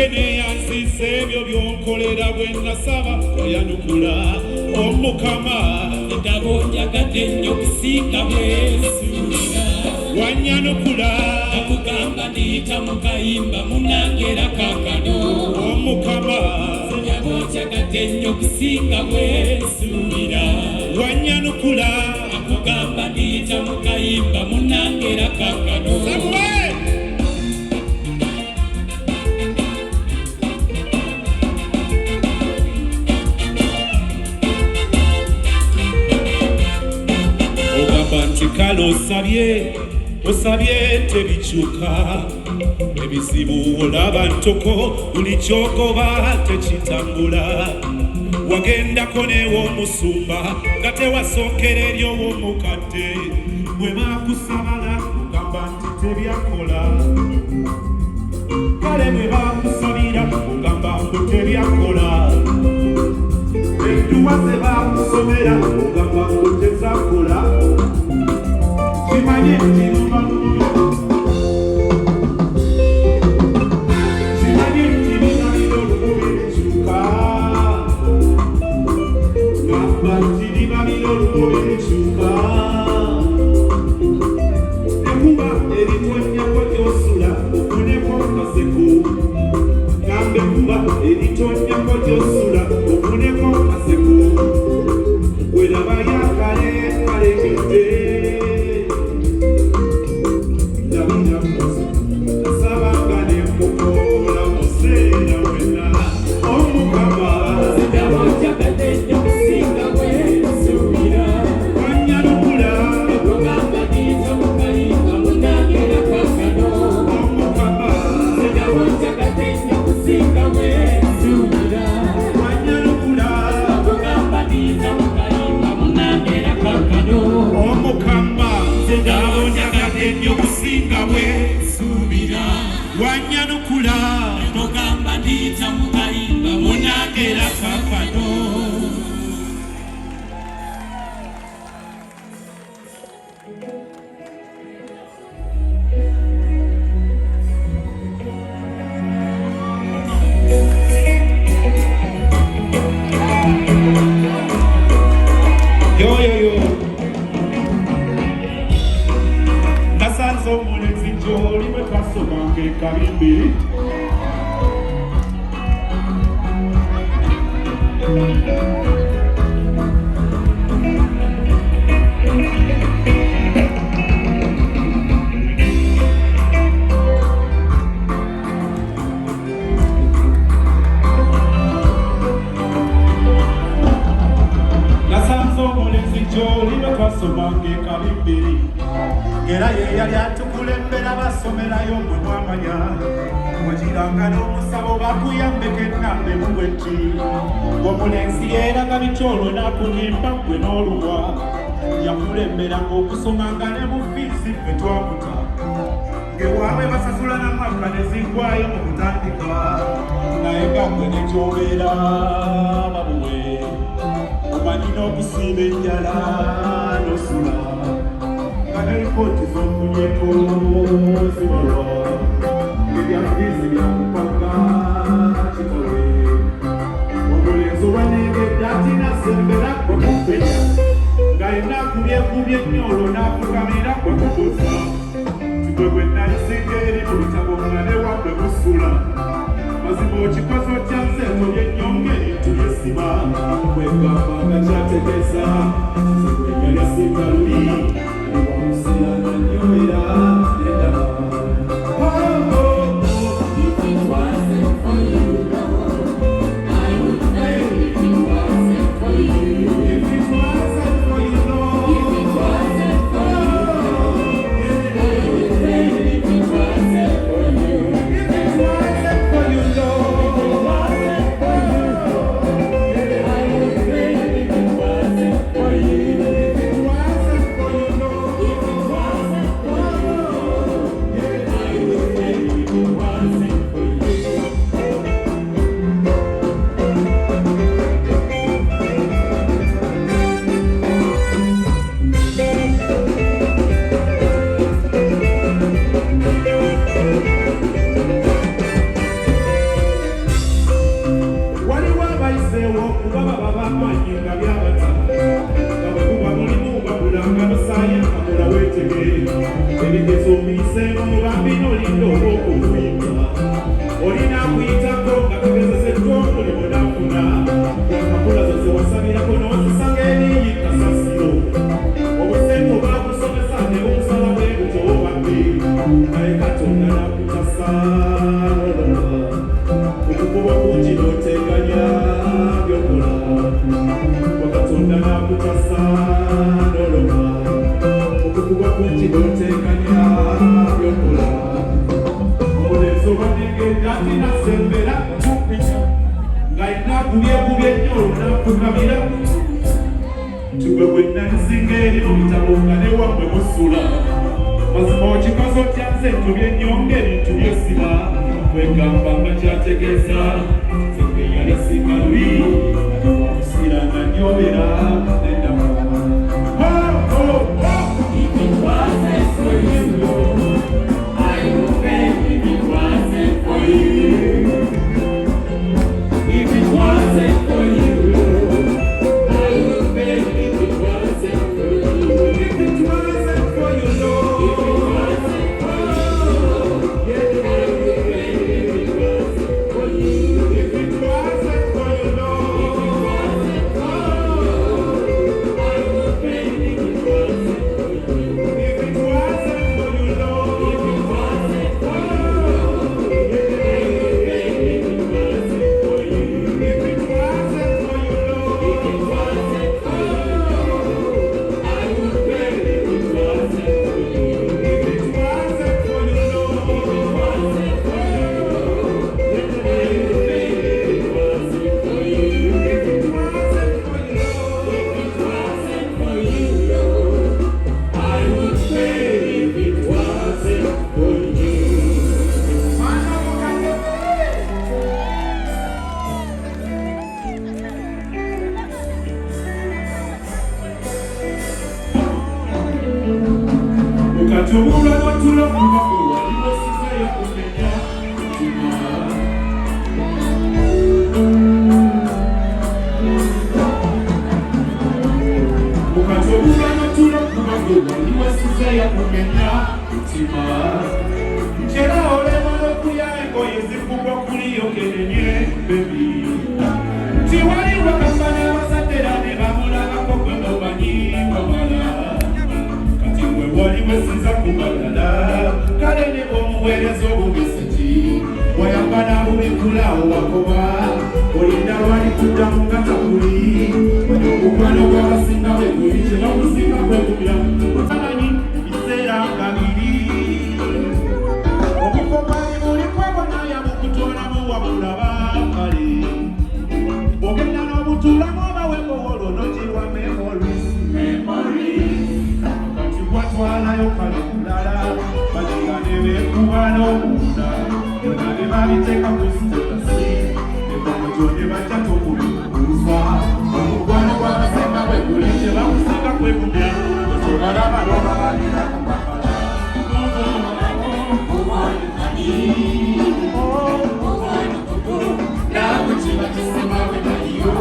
Nangene yansise ebyo byonkolera bwe nasaba oyanukula omukama ndabonyagadde nnyo okusinga bwesuubira wanyanukula akugamba ndiyita mu kayimba munangeera kakano omukama ndabonyagadde nnyo okusinga bwesuubira wanyanukula akugamba ndiyita mu kayimba munangeera kakano kale osabye tebikyuka ebizibu olaba ntoko buli kyogoba tekitambula wagendako newomusumba nga tewasookera eri owomukadde bwe bakusabala ogamba nti tebyakola kale bwe bakusabira ogamba mbu tebyakola enduwa ze bakusomera ogamba mbu tezakola kimanye wanyanukula ogamba ndiyita mu kayimba munangeera kakano nasanze omulenzi gy'oli bwe twasomanga ekabimbi era ye yali atukulembera basomerayo munwamanya wagiranga n'omusabo bakuyambeko ennambe mubweki omulenzi yeeraga bikyolwo n'akugimba gwe n'oluwa yakulemberanga okusomanga ne mu fiisi ffe twamuta ng'ewaabwe basasula n'amaka ne zigwayo mu kutandika naye nga gwe ne kyobeera babuwe omanyi n'okusiiba enjala n'osula Ripoti zomunyeko zibalwa ebyafizi byakupanga kitole omulenzi olwanengedde atinasembera kwekupenya ng'alina kubyekubye ennyolo n'afukamira kwekubuza tigwe gwe nalisinga eri mu bitabo mulane wabwe busula mazima okikoze otya nseeto byennyonga ebintu byesiba kwegamba nga kyategeeza kizibwe yali asinga luli wetege ebigezo mubiseemu mubambino olina olw'okufuyibwa olina kuyitako nga kagezeseddwa omulimu nafuna akula zose wasabirako n'ozisanga eriyi kasasiro obusente bwakusomesa ne bumusala bwe buto obabbi naye Katonda nakutasa okukuba kungi n'oteganya byokola Katonda nakutasa noloma okukuba kungi n'oteganya byokola omulenzi obadegedde ati nasembera nga inakubyekubye nnyo nakukamira tigwe gwe nalisinga eri mu bitabo nga ne wammwe musula mazima okikazo otyanze ntubye nnyo ng'ebintu byosiba kwegamba nga kyategeeza nze yalisinga luli wamusiranga nnyobera neddamu Katubula batula kumako waliwo sizayo kumenya mutima Katubula batula kumako waliwo sizayo kumenya mutima Njera olemala okuya engoye zifugwa kuliyo kenenye bebi Tiwali wakafana abazadera ne bamulabako gwe mubanyi wabala waliwe siza kubalala kale ne omuweereza obubisiki wayambala bubikulawo wakoba olinda lwali kuddamu nga takuli omukwano gw'abasinga bwe guli kye bamusinga kwegumya amanyi biseera nga biri obukomayi buliko bonaya bukutolamu wabulaba kale ogenda n'obutulamu abawebowolo nogirwa memories watwalayo kale kulala bagira ne beekuba n'omunda byonna bye babiteeka ku sitatasi ebamujo ne bajja tokubikuusa omukwano gw'abasemba bwe guli kye bakusinga kwegumya tobalaba n'obabalira ku mapala naawe kiba kisema bwe baliyo